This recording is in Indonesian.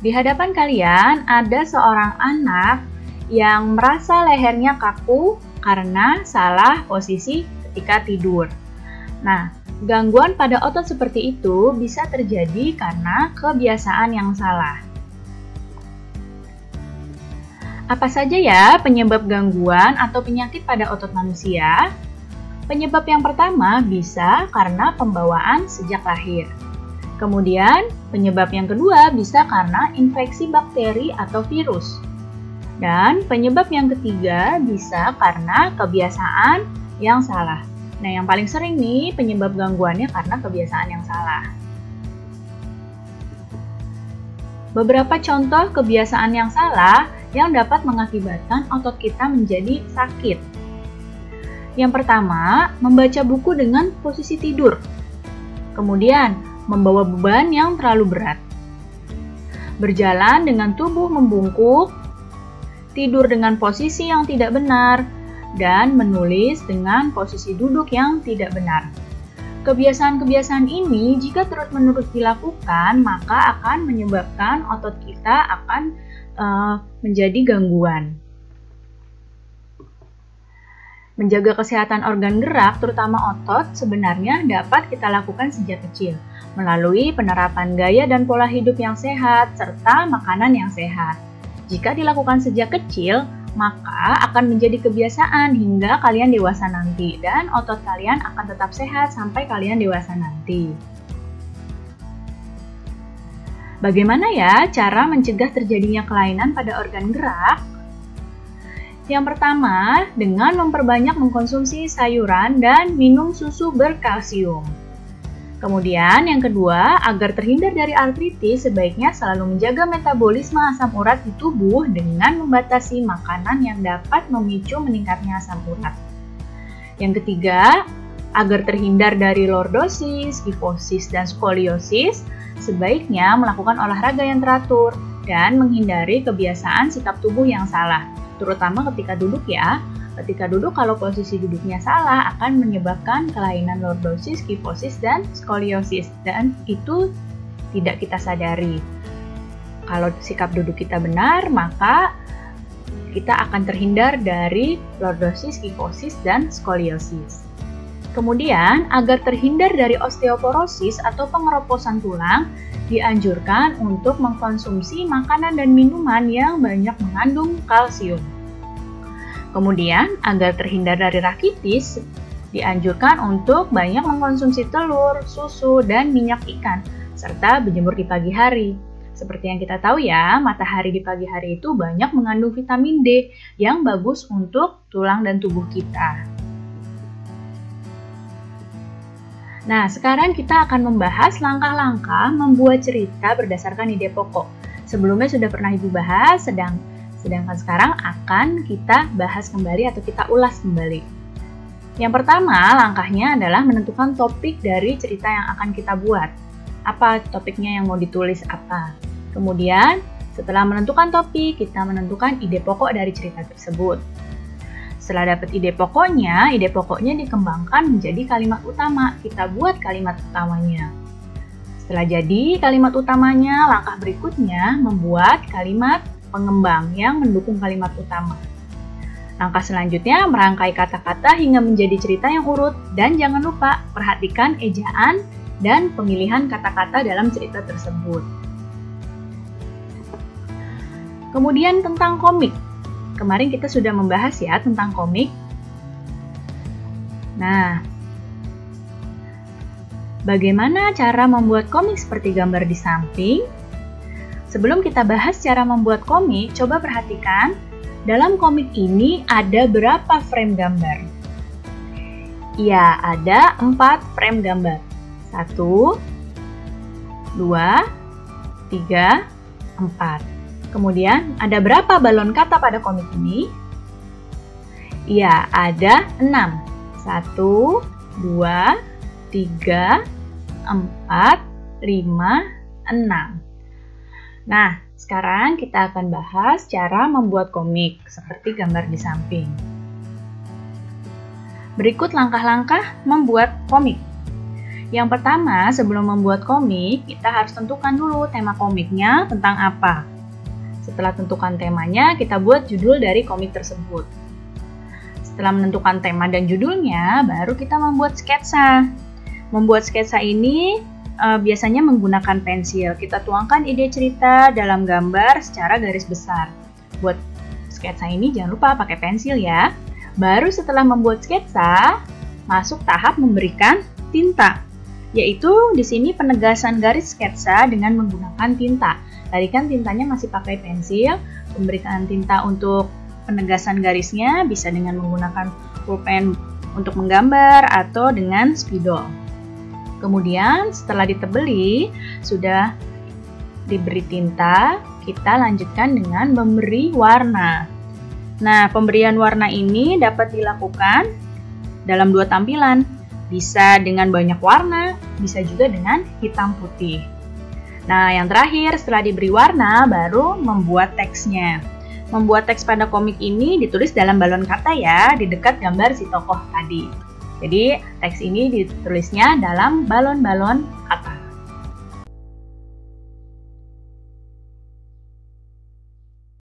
Di hadapan kalian ada seorang anak yang merasa lehernya kaku karena salah posisi ketika tidur. Nah, gangguan pada otot seperti itu bisa terjadi karena kebiasaan yang salah. Apa saja ya penyebab gangguan atau penyakit pada otot manusia? Penyebab yang pertama bisa karena pembawaan sejak lahir. Kemudian, penyebab yang kedua bisa karena infeksi bakteri atau virus. Dan penyebab yang ketiga bisa karena kebiasaan yang salah. Nah, yang paling sering nih penyebab gangguannya karena kebiasaan yang salah. Beberapa contoh kebiasaan yang salah yang dapat mengakibatkan otot kita menjadi sakit. Yang pertama, membaca buku dengan posisi tidur. Kemudian, membawa beban yang terlalu berat. Berjalan dengan tubuh membungkuk, tidur dengan posisi yang tidak benar, dan menulis dengan posisi duduk yang tidak benar. Kebiasaan-kebiasaan ini jika terus-menerus dilakukan, maka akan menyebabkan otot kita akan menjadi gangguan. Menjaga kesehatan organ gerak, terutama otot, sebenarnya dapat kita lakukan sejak kecil, melalui penerapan gaya dan pola hidup yang sehat, serta makanan yang sehat. Jika dilakukan sejak kecil, maka akan menjadi kebiasaan hingga kalian dewasa nanti, dan otot kalian akan tetap sehat sampai kalian dewasa nanti. Bagaimana ya cara mencegah terjadinya kelainan pada organ gerak? Yang pertama, dengan memperbanyak mengkonsumsi sayuran dan minum susu berkalsium. Kemudian yang kedua, agar terhindar dari artritis, sebaiknya selalu menjaga metabolisme asam urat di tubuh dengan membatasi makanan yang dapat memicu meningkatnya asam urat. Yang ketiga, agar terhindar dari lordosis, kifosis, dan skoliosis, sebaiknya melakukan olahraga yang teratur dan menghindari kebiasaan sikap tubuh yang salah. Terutama ketika duduk ya. Ketika duduk, kalau posisi duduknya salah akan menyebabkan kelainan lordosis, kifosis, dan skoliosis. Dan itu tidak kita sadari. Kalau sikap duduk kita benar, maka kita akan terhindar dari lordosis, kifosis, dan skoliosis. Kemudian, agar terhindar dari osteoporosis atau pengeroposan tulang, dianjurkan untuk mengkonsumsi makanan dan minuman yang banyak mengandung kalsium. Kemudian, agar terhindar dari rakitis, dianjurkan untuk banyak mengkonsumsi telur, susu, dan minyak ikan, serta berjemur di pagi hari. Seperti yang kita tahu ya, matahari di pagi hari itu banyak mengandung vitamin D yang bagus untuk tulang dan tubuh kita. Nah, sekarang kita akan membahas langkah-langkah membuat cerita berdasarkan ide pokok. Sebelumnya sudah pernah Ibu bahas, sedangkan sekarang akan kita bahas kembali atau kita ulas kembali. Yang pertama, langkahnya adalah menentukan topik dari cerita yang akan kita buat. Apa topiknya yang mau ditulis apa? Kemudian, setelah menentukan topik, kita menentukan ide pokok dari cerita tersebut. Setelah dapat ide pokoknya dikembangkan menjadi kalimat utama. Kita buat kalimat utamanya. Setelah jadi kalimat utamanya, langkah berikutnya membuat kalimat pengembang yang mendukung kalimat utama. Langkah selanjutnya merangkai kata-kata hingga menjadi cerita yang urut. Dan jangan lupa perhatikan ejaan dan pemilihan kata-kata dalam cerita tersebut. Kemudian tentang komik. Kemarin kita sudah membahas ya tentang komik. Nah, bagaimana cara membuat komik seperti gambar di samping? Sebelum kita bahas cara membuat komik, coba perhatikan dalam komik ini ada berapa frame gambar? Ya, ada 4 frame gambar. 1, 2, 3, 4. Kemudian, ada berapa balon kata pada komik ini? Ya, ada 6. 1, 2, 3, 4, 5, 6. Nah, sekarang kita akan bahas cara membuat komik, seperti gambar di samping. Berikut langkah-langkah membuat komik. Yang pertama, sebelum membuat komik, kita harus tentukan dulu tema komiknya tentang apa. Setelah tentukan temanya, kita buat judul dari komik tersebut. Setelah menentukan tema dan judulnya, baru kita membuat sketsa. Membuat sketsa ini biasanya menggunakan pensil. Kita tuangkan ide cerita dalam gambar secara garis besar. Buat sketsa ini jangan lupa pakai pensil ya. Baru setelah membuat sketsa, masuk tahap memberikan tinta. Yaitu di sini penegasan garis sketsa dengan menggunakan tinta. Tadi kan tintanya masih pakai pensil, memberikan tinta untuk penegasan garisnya bisa dengan menggunakan pulpen untuk menggambar atau dengan spidol. Kemudian setelah ditebeli, sudah diberi tinta, kita lanjutkan dengan memberi warna. Nah, pemberian warna ini dapat dilakukan dalam dua tampilan. Bisa dengan banyak warna, bisa juga dengan hitam putih. Nah, yang terakhir setelah diberi warna, baru membuat teksnya. Membuat teks pada komik ini ditulis dalam balon kata ya, di dekat gambar si tokoh tadi. Jadi, teks ini ditulisnya dalam balon-balon kata.